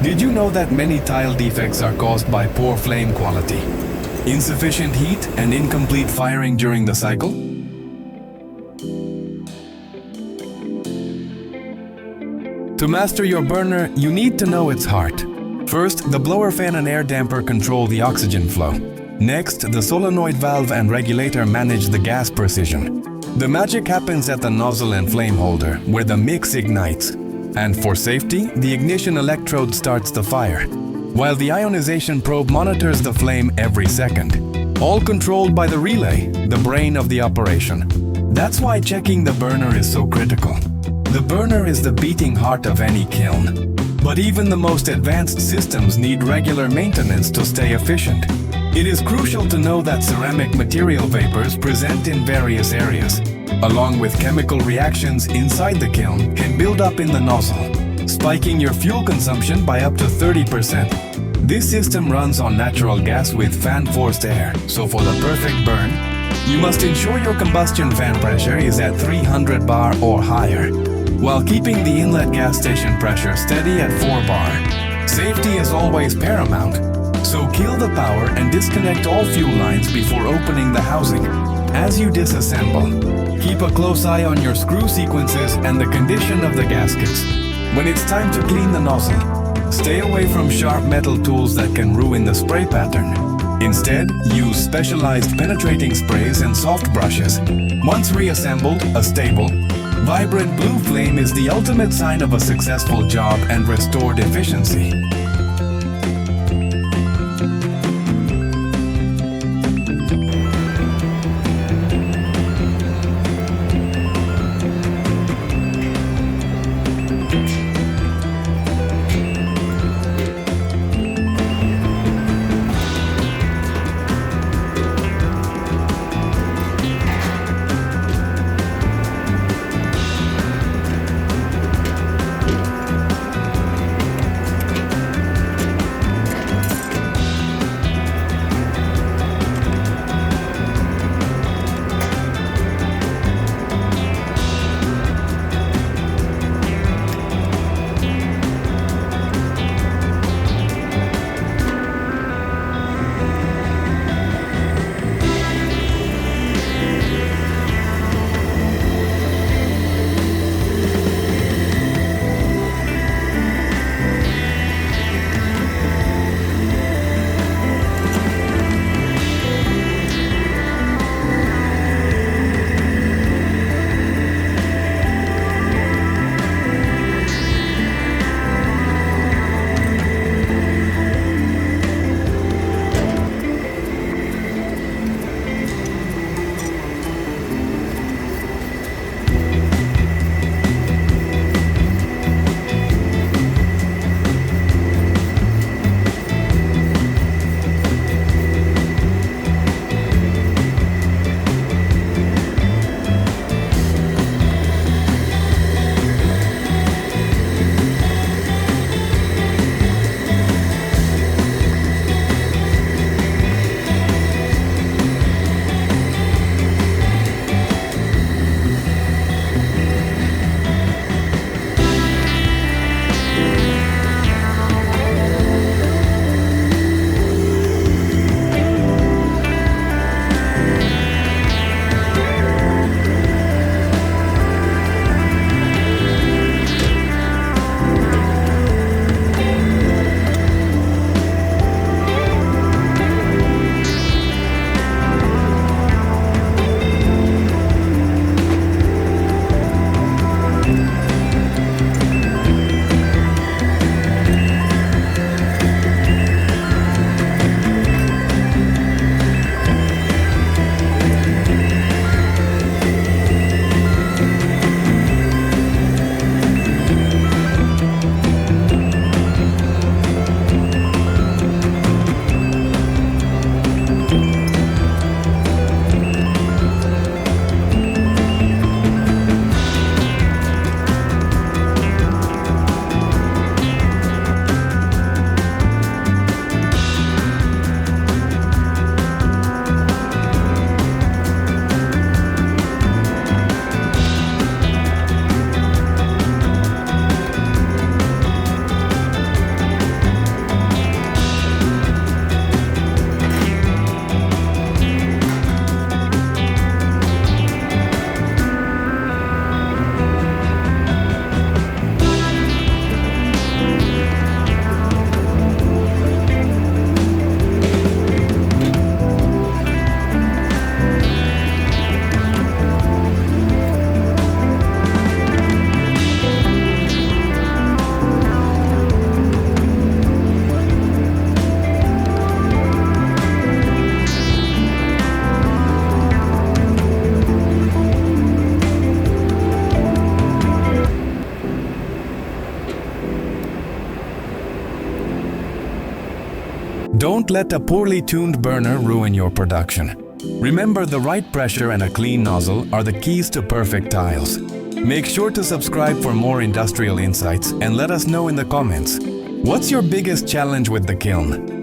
Did you know that many tile defects are caused by poor flame quality, insufficient heat, and incomplete firing during the cycle? To master your burner, you need to know its heart. First, the blower fan and air damper control the oxygen flow. Next, the solenoid valve and regulator manage the gas precision. The magic happens at the nozzle and flame holder, where the mix ignites. And for safety, the ignition electrode starts the fire, while the ionization probe monitors the flame every second. All controlled by the relay, the brain of the operation. That's why checking the burner is so critical. The burner is the beating heart of any kiln. But even the most advanced systems need regular maintenance to stay efficient. It is crucial to know that ceramic material vapors present in various areas, along with chemical reactions inside the kiln, can build up in the nozzle, spiking your fuel consumption by up to 30%. This system runs on natural gas with fan-forced air, so for the perfect burn, you must ensure your combustion fan pressure is at 300 bar or higher, while keeping the inlet gas station pressure steady at 4 bar. Safety is always paramount, so kill the power and disconnect all fuel lines before opening the housing. As you disassemble, keep a close eye on your screw sequences and the condition of the gaskets. When it's time to clean the nozzle, stay away from sharp metal tools that can ruin the spray pattern. Instead, use specialized penetrating sprays and soft brushes. Once reassembled, a stable, vibrant blue flame is the ultimate sign of a successful job and restored efficiency. Don't let a poorly tuned burner ruin your production. Remember, the right pressure and a clean nozzle are the keys to perfect tiles. Make sure to subscribe for more industrial insights and let us know in the comments. What's your biggest challenge with the kiln?